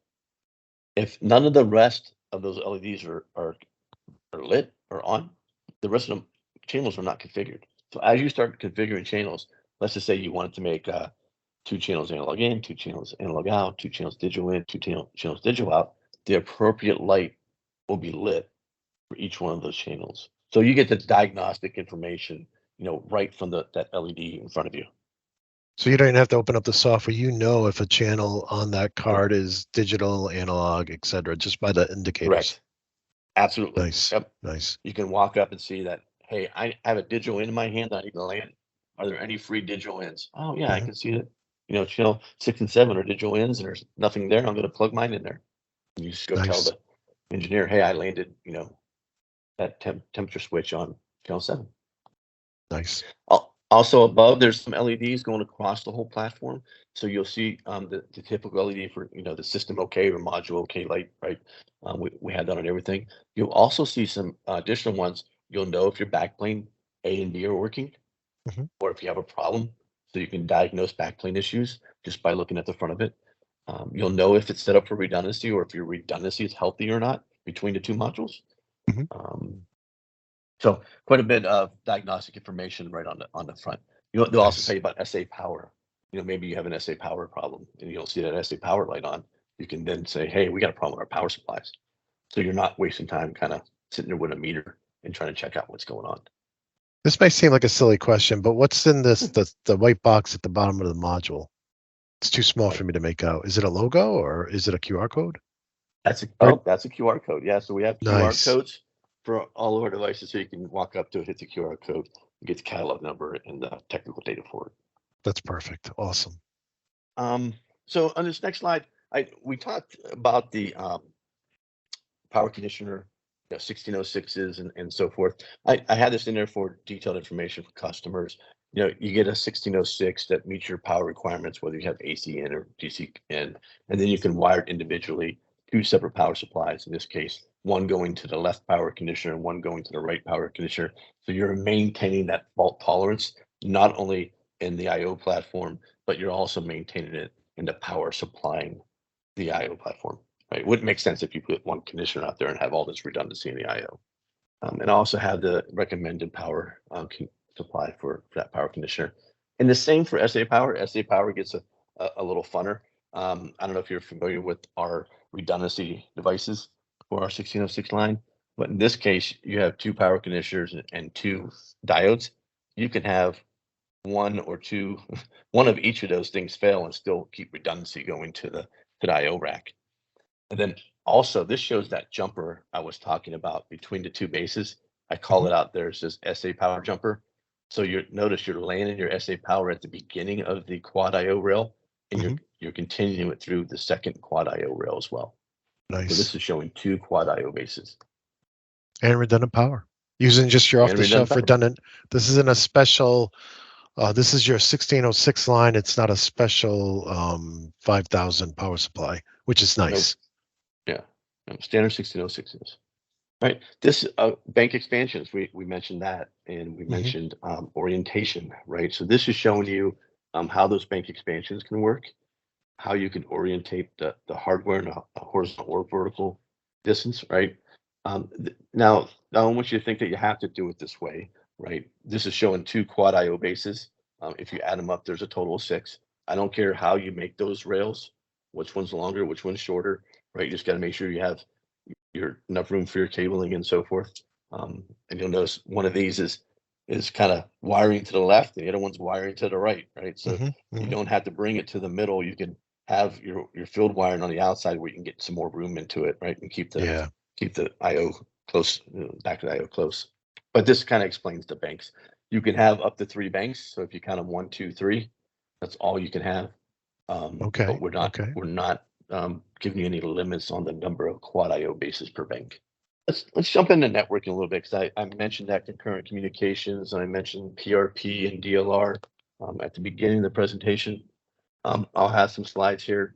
If none of the rest of those LEDs are lit or on, the rest of the channels are not configured. So as you start configuring channels, let's just say you wanted to make 2 channels analog in, 2 channels analog out, 2 channels digital in, 2 channels digital out, the appropriate light will be lit for each one of those channels. So you get the diagnostic information, right from that LED in front of you. So you don't even have to open up the software. You know if a channel on that card is digital, analog, etc., just by the indicators. Correct. Absolutely. Nice. Yep. Nice. You can walk up and see that, hey, I have a digital in my hand. I need to land. Are there any free digital ins? Oh, yeah, I can see that. Channel 6 and 7 are digital ins, and there's nothing there. I'm going to plug mine in there. And you just go tell the engineer, hey, I landed, that temperature switch on channel 7. Nice. Also above, there's some LEDs going across the whole platform. So you'll see the typical LED for, the system OK or module OK light, right? We had that on everything. You'll also see some additional ones. You'll know if your backplane A and B are working, or if you have a problem. So you can diagnose backplane issues just by looking at the front of it. You'll know if it's set up for redundancy or if your redundancy is healthy or not between the 2 modules. So quite a bit of diagnostic information right on the front. They'll also tell you about SA power. Maybe you have an SA power problem and you don't see that SA power light on. You can then say, hey, we got a problem with our power supplies. So you're not wasting time kind of sitting there with a meter and trying to check out what's going on. This may seem like a silly question, but what's in this the white box at the bottom of the module? It's too small for me to make out. Is it a logo or is it a QR code? That's a QR code. Yeah, so we have QR codes for all of our devices, so you can walk up to it, hit the QR code, get the catalog number and the technical data for it. That's perfect. Awesome. So on this next slide, we talked about the power conditioner, 1606s and so forth. I had this in there for detailed information for customers. You get a 1606 that meets your power requirements, whether you have AC in or DC in, and then you can wire it individually, 2 separate power supplies, in this case, one going to the left power conditioner and one going to the right power conditioner. So you're maintaining that fault tolerance, not only in the IO platform, but you're also maintaining it in the power supplying the IO platform. Right? It wouldn't make sense if you put one conditioner out there and have all this redundancy in the IO. And also have the recommended power supply for that power conditioner. And the same for SA power. SA power gets a little funner. I don't know if you're familiar with our redundancy devices for our 1606 line, but in this case, you have 2 power conditioners and 2 diodes. You can have one or two, one of each of those things fail and still keep redundancy going to the IO rack. And then also this shows that jumper I was talking about between the 2 bases. I call it out there. It says SA power jumper. So notice you're landing your SA power at the beginning of the quad IO rail. and you're continuing it through the second quad IO rail as well. Nice. So this is showing 2 quad IO bases. And redundant power. Using just your off-the-shelf redundant. This isn't a special, this is your 1606 line. It's not a special 5,000 power supply, which is nice. Nope. Yeah, standard 1606s. Right. This bank expansions, we mentioned that, and we mentioned orientation, right? So this is showing you how those bank expansions can work, how you can orientate the hardware in a horizontal or vertical distance, right? Now, I don't want you to think that you have to do it this way, right? This is showing 2 quad IO bases. If you add them up, there's a total of 6. I don't care how you make those rails, which one's longer, which one's shorter, right? You just got to make sure you have enough room for your cabling and so forth. And you'll notice one of these is kind of wiring to the left, and the other one's wiring to the right, right? So you don't have to bring it to the middle. You can have your field wiring on the outside where you can get some more room into it, right? And keep the IO close, back to the IO close. But this kind of explains the banks. You can have up to 3 banks. So if you count them 1, 2, 3, that's all you can have. But we're not giving you any limits on the number of quad IO bases per bank. Let's jump into networking a little bit, because I mentioned that concurrent communications, and I mentioned PRP and DLR at the beginning of the presentation. I'll have some slides here.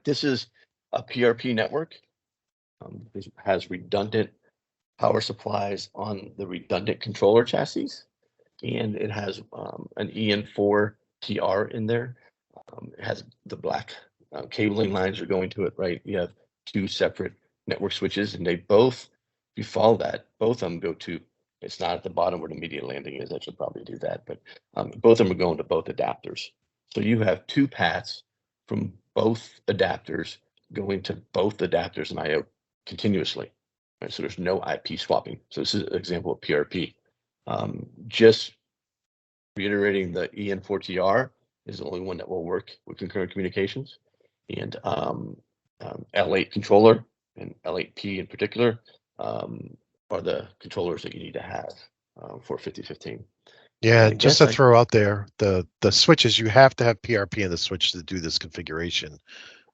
This is a PRP network. This has redundant power supplies on the redundant controller chassis, and it has an EN4 TR in there. It has the black cabling lines are going to it, right? You have 2 separate network switches, and they both, if you follow that, both of them go to, it's not at the bottom where the media landing is. I should probably do that, but both of them are going to both adapters. So you have 2 paths from both adapters going to both adapters and IO continuously, right? So there's no IP swapping. So this is an example of PRP. Just reiterating, the EN4TR is the only one that will work with concurrent communications, and L8 controller and L8P in particular are the controllers that you need to have for 5015. Yeah, and just to throw out there, the switches, you have to have PRP in the switch to do this configuration.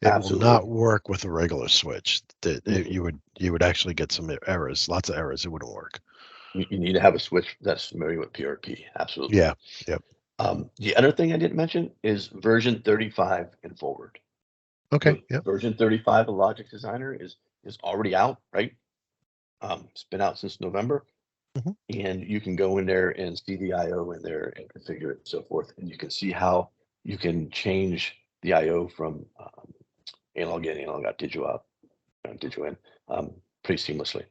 It will not work with a regular switch. You would actually get some errors, lots of errors. It wouldn't work. You need to have a switch that's familiar with PRP. Absolutely. Yeah. Yep. The other thing I didn't mention is version 35 and forward. Okay. So version 35 of Logic Designer is already out, right? It's been out since November, and you can go in there and see the IO in there and configure it and so forth, and you can see how you can change the IO from analog in, analog out, digital out, digital in, pretty seamlessly.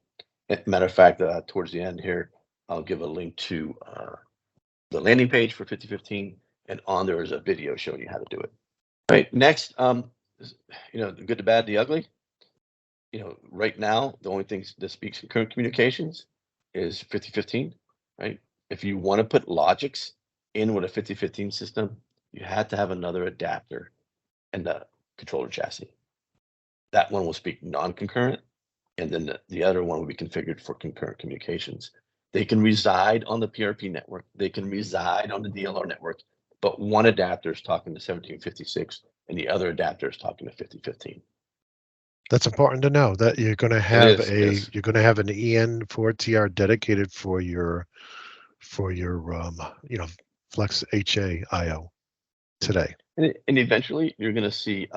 Matter of fact, towards the end here, I'll give a link to the landing page for 5015, and on there is a video showing you how to do it. All right, next, the good, the bad, the ugly. Right now, the only thing that speaks concurrent communications is 5015, right? If you want to put logics in with a 5015 system, you have to have another adapter and the controller chassis. That one will speak non-concurrent, and then the other one will be configured for concurrent communications. They can reside on the PRP network. They can reside on the DLR network, but one adapter is talking to 1756 and the other adapter is talking to 5015. That's important to know, that you're going to have you're going to have an EN4TR dedicated for your FLEXHA IO today. And eventually you're going to see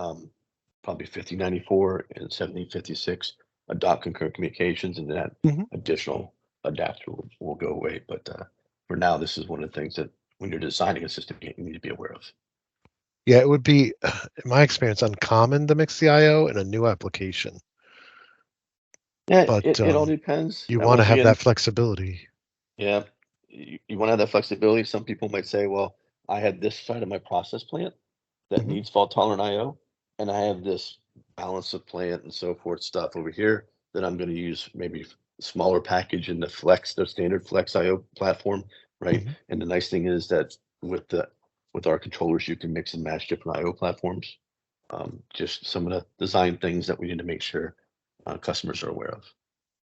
probably 5094 and 1756 adopt concurrent communications, and that additional adapter will go away. But for now, this is one of the things that when you're designing a system, you need to be aware of. Yeah, it would be, in my experience, uncommon to mix the IO in a new application. Yeah, but it all depends. You want to have that flexibility. Yeah, you want to have that flexibility. Some people might say, well, I have this side of my process plant that needs fault-tolerant IO, and I have this balance of plant and so forth stuff over here that I'm going to use maybe smaller package in the standard Flex IO platform, right? And the nice thing is that with our controllers, you can mix and match different IO platforms. Just some of the design things that we need to make sure customers are aware of.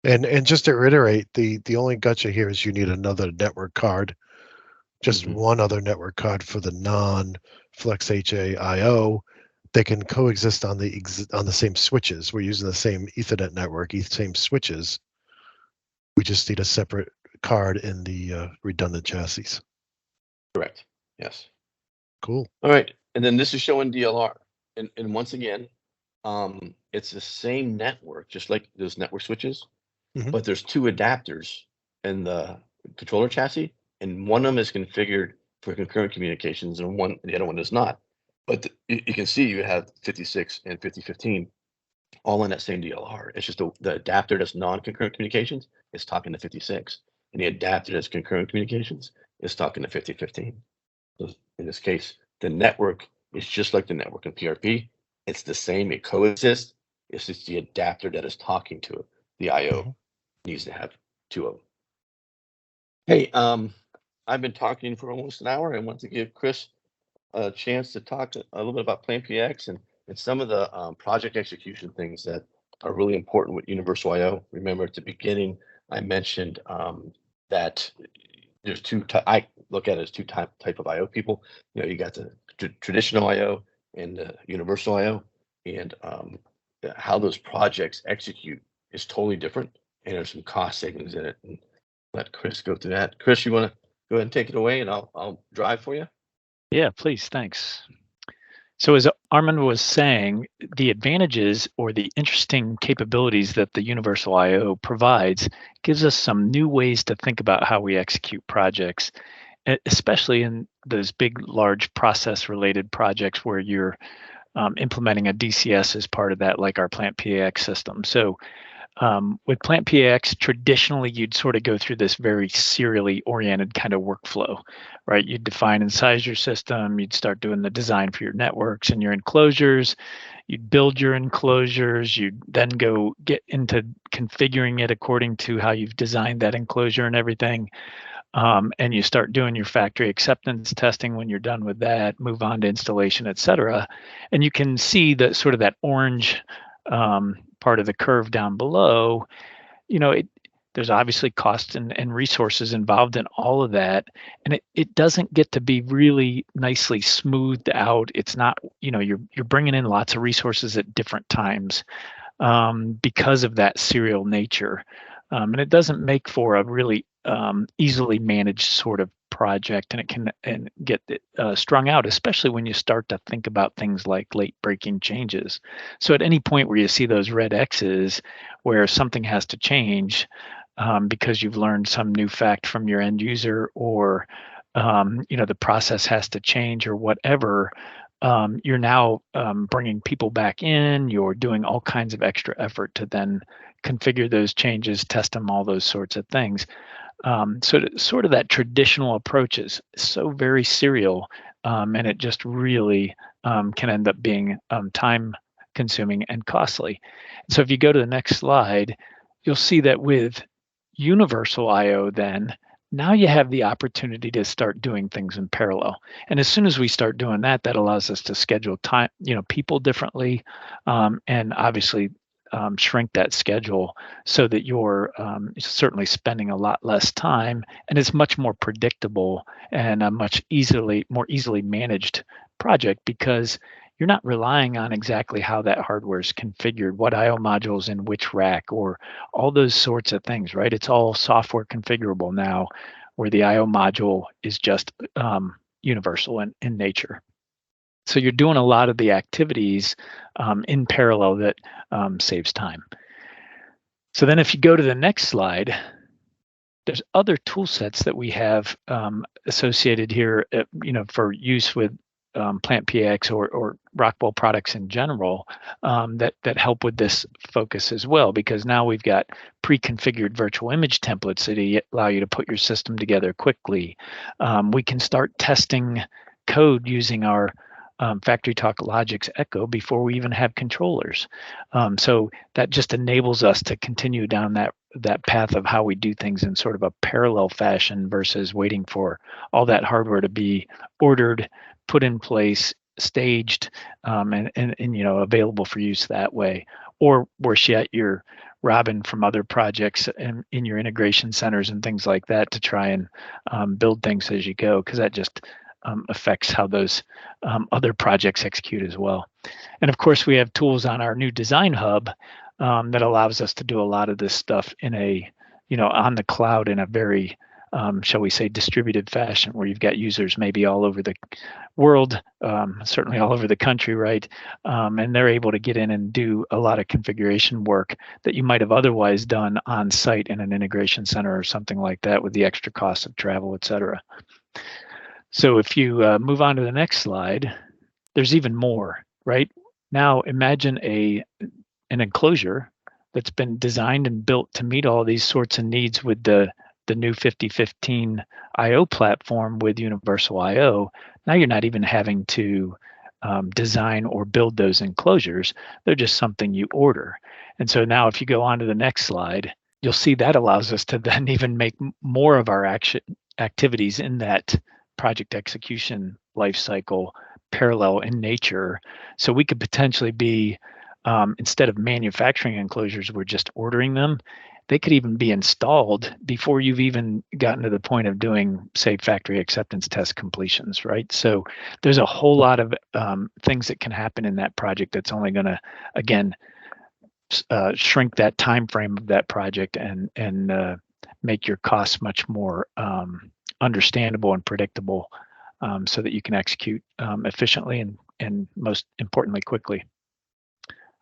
And just to reiterate, the only gotcha here is you need another network card just one other network card for the non-FLEXHA IO. They can coexist on the same switches. We're using the same Ethernet network, same switches. We just need a separate card in the redundant chassis. Correct. Yes. Cool. All right. And then this is showing DLR. And once again, it's the same network, just like those network switches, but there's two adapters in the controller chassis, and one of them is configured for concurrent communications, and the other one is not. But you can see you have 56 and 5015 all in that same DLR. It's just the adapter that's non-concurrent communications is talking to 56, and the adapter that's concurrent communications is talking to 5015. So in this case, the network is just like the network in PRP. It's the same. It coexists. It's just the adapter that is talking to it. The IO needs to have two of them. Hey, I've been talking for almost an hour. I want to give Chris a chance to talk a little bit about Plan PX and some of the project execution things that are really important with Universal IO. Remember at the beginning, I mentioned that there's I look at it as two type of IO people. You got the traditional IO and the Universal IO, and how those projects execute is totally different, and there's some cost savings in it. And let Chris go through that. Chris, you want to go ahead and take it away, and I'll drive for you? Yeah, please. Thanks. So as Armand was saying, the advantages or the interesting capabilities that the Universal IO provides gives us some new ways to think about how we execute projects, especially in those big, large process-related projects where you're implementing a DCS as part of that, like our Plant PX system. So with Plant PX, traditionally, you'd sort of go through this very serially oriented kind of workflow, right? You'd define and size your system. You'd start doing the design for your networks and your enclosures. You'd build your enclosures. You'd then go get into configuring it according to how you've designed that enclosure and everything. And you start doing your factory acceptance testing. When you're done with that, move on to installation, et cetera. And you can see that sort of that orange part of the curve down below. There's obviously costs and resources involved in all of that, and it doesn't get to be really nicely smoothed out. It's not, you're bringing in lots of resources at different times because of that serial nature, and it doesn't make for a really easily managed sort of project, and it can get strung out, especially when you start to think about things like late breaking changes. So at any point where you see those red X's where something has to change because you've learned some new fact from your end user, or the process has to change or whatever, you're now bringing people back in. You're doing all kinds of extra effort to then configure those changes, test them, all those sorts of things. So sort of that traditional approach is so very serial, and it just really can end up being time consuming and costly. So if you go to the next slide, you'll see that with Universal IO, then now you have the opportunity to start doing things in parallel. And as soon as we start doing that, that allows us to schedule time, people differently, and obviously shrink that schedule so that you're certainly spending a lot less time, and it's much more predictable and a much more easily managed project, because you're not relying on exactly how that hardware is configured, what IO modules in which rack, or all those sorts of things, right? It's all software configurable now, where the IO module is just universal in nature. So you're doing a lot of the activities in parallel that saves time. So then if you go to the next slide, there's other tool sets that we have associated here, for use with Plant PX or Rockwell products in general, that help with this focus as well, because now we've got pre-configured virtual image templates that allow you to put your system together quickly. We can start testing code using our FactoryTalk Logix Echo before we even have controllers. So that just enables us to continue down that path of how we do things in sort of a parallel fashion versus waiting for all that hardware to be ordered, put in place, staged, and available for use that way. Or worse yet, you're Robin from other projects in your integration centers and things like that to try and build things as you go, because that just affects how those other projects execute as well. And of course, we have tools on our new design hub that allows us to do a lot of this stuff in a, on the cloud in a very, shall we say, distributed fashion, where you've got users maybe all over the world, certainly all over the country, right? And they're able to get in and do a lot of configuration work that you might have otherwise done on site in an integration center or something like that, with the extra cost of travel, et cetera. So if you move on to the next slide, there's even more, right? Now imagine an enclosure that's been designed and built to meet all these sorts of needs with the new 5015 I/O platform with Universal I/O. Now you're not even having to design or build those enclosures. They're just something you order. And so now if you go on to the next slide, you'll see that allows us to then even make more of our activities in that project execution lifecycle parallel in nature. So we could potentially be, instead of manufacturing enclosures, we're just ordering them. They could even be installed before you've even gotten to the point of doing, say, factory acceptance test completions, right? So there's a whole lot of things that can happen in that project that's only going to, again, shrink that time frame of that project and make your costs much more understandable and predictable, so that you can execute efficiently and most importantly, quickly.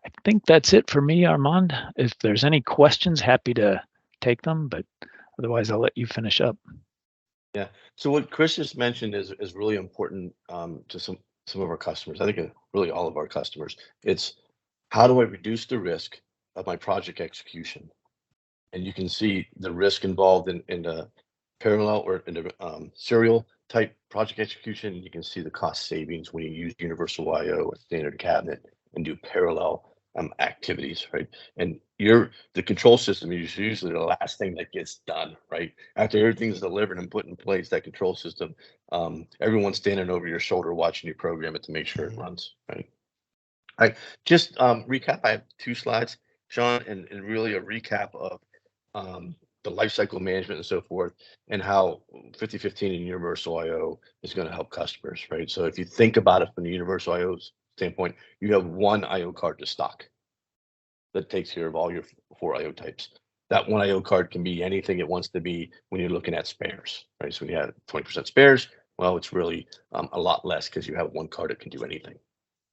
I think that's it for me, Armand. If there's any questions, happy to take them, but otherwise I'll let you finish up. Yeah. So what Chris just mentioned is really important to some of our customers. I think really all of our customers. It's how do I reduce the risk of my project execution? And you can see the risk involved in the parallel or in the serial type project execution. You can see the cost savings when you use Universal I/O, a standard cabinet, and do parallel activities, right? And the control system is usually the last thing that gets done, right? After everything's delivered and put in place, that control system, everyone's standing over your shoulder watching you program it to make sure it runs, right? I just recap. I have 2 slides, Shawn, and really a recap of the lifecycle management and so forth, and how 5015 and Universal I/O is going to help customers, right? So if you think about it from the Universal I/O standpoint, you have one I/O card to stock that takes care of all your 4 I/O types. That one I/O card can be anything it wants to be when you're looking at spares, right? So when you have 20% spares, well, it's really a lot less because you have one card that can do anything.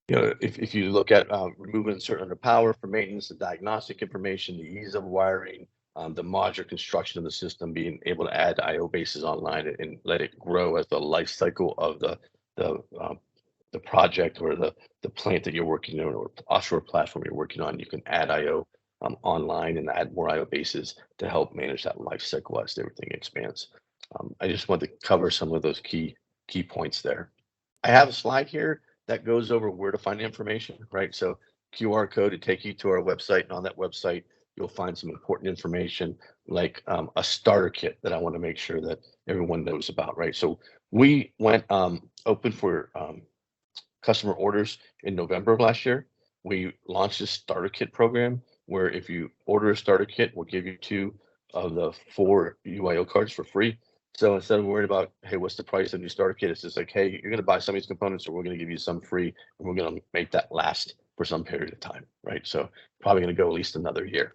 If you look at removing certain under power for maintenance, the diagnostic information, the ease of wiring, the modular construction of the system, being able to add I/O bases online and let it grow as the life cycle of the project or the plant that you're working on or offshore platform you're working on, you can add I/O online and add more I/O bases to help manage that life cycle as everything expands. I just want to cover some of those key points there. I have a slide here that goes over where to find information, right? So QR code to take you to our website, and on that website, you'll find some important information like a starter kit that I want to make sure that everyone knows about, right? So we went open for customer orders in November of last year. We launched this starter kit program where if you order a starter kit, we'll give you 2 of the 4 UIO cards for free. So instead of worrying about, hey, what's the price of your starter kit? It's just like, hey, you're going to buy some of these components, or we're going to give you some free, and we're going to make that last for some period of time, right? So probably going to go at least another year.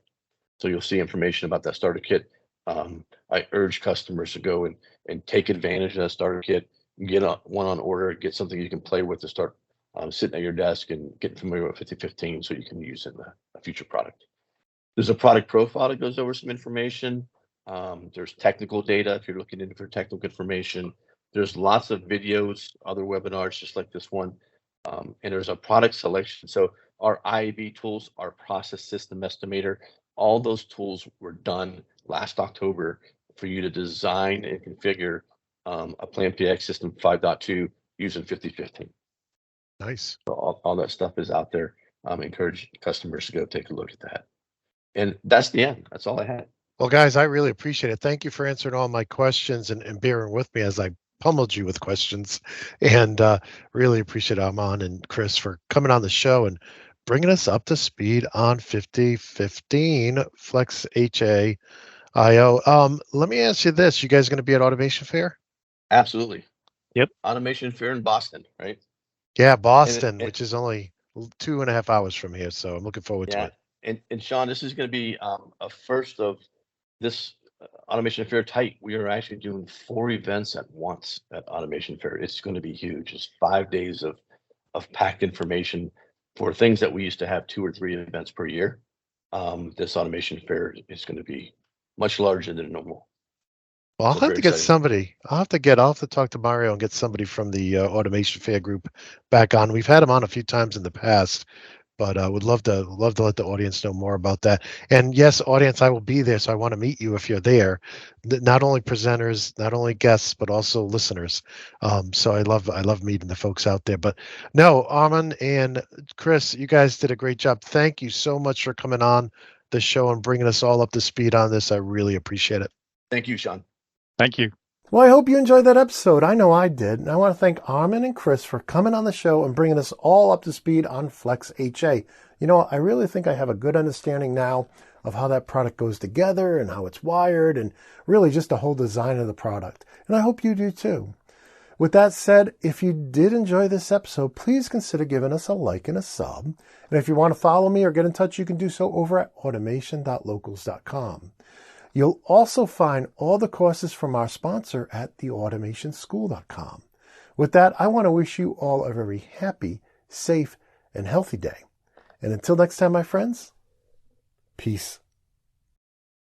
So you'll see information about that starter kit. I urge customers to go and take advantage of that starter kit, get one on order, get something you can play with to start sitting at your desk and getting familiar with 5015 so you can use in a future product. There's a product profile that goes over some information. There's technical data if you're looking in for technical information. There's lots of videos, other webinars just like this one. And there's a product selection. So our IAB tools, our process system estimator, all those tools were done last October for you to design and configure a Plant PX system 5.2 using 5015. Nice. So all that stuff is out there. Encourage customers to go take a look at that. And that's the end. That's all I had. Well, guys, I really appreciate it. Thank you for answering all my questions and bearing with me as I pummeled you with questions. And really appreciate Armand and Chris for coming on the show and bringing us up to speed on 5015 FLEXHA IO. Let me ask you this. You guys going to be at Automation Fair? Absolutely. Yep. Automation Fair in Boston, right? Yeah, Boston, which is only 2.5 hours from here. So I'm looking forward to it. And Shawn, this is going to be a first of this Automation Fair type. We are actually doing 4 events at once at Automation Fair. It's going to be huge. It's 5 days of packed information for things that we used to have 2 or 3 events per year. This Automation Fair is going to be much larger than normal. Well, I'll have to get somebody. I'll have to talk to Mario and get somebody from the Automation Fair group back on. We've had him on a few times in the past, but I would love to let the audience know more about that. And yes, audience, I will be there, so I want to meet you if you're there. Not only presenters, not only guests, but also listeners. So I love meeting the folks out there. But no, Armand and Chris, you guys did a great job. Thank you so much for coming on the show and bringing us all up to speed on this. I really appreciate it. Thank you, Shawn. Thank you. Well, I hope you enjoyed that episode. I know I did. And I want to thank Armand and Chris for coming on the show and bringing us all up to speed on FLEXHA. You know, I really think I have a good understanding now of how that product goes together and how it's wired and really just the whole design of the product. And I hope you do too. With that said, if you did enjoy this episode, please consider giving us a like and a sub. And if you want to follow me or get in touch, you can do so over at automation.locals.com. You'll also find all the courses from our sponsor at theautomationschool.com. With that, I want to wish you all a very happy, safe, and healthy day. And until next time, my friends, peace.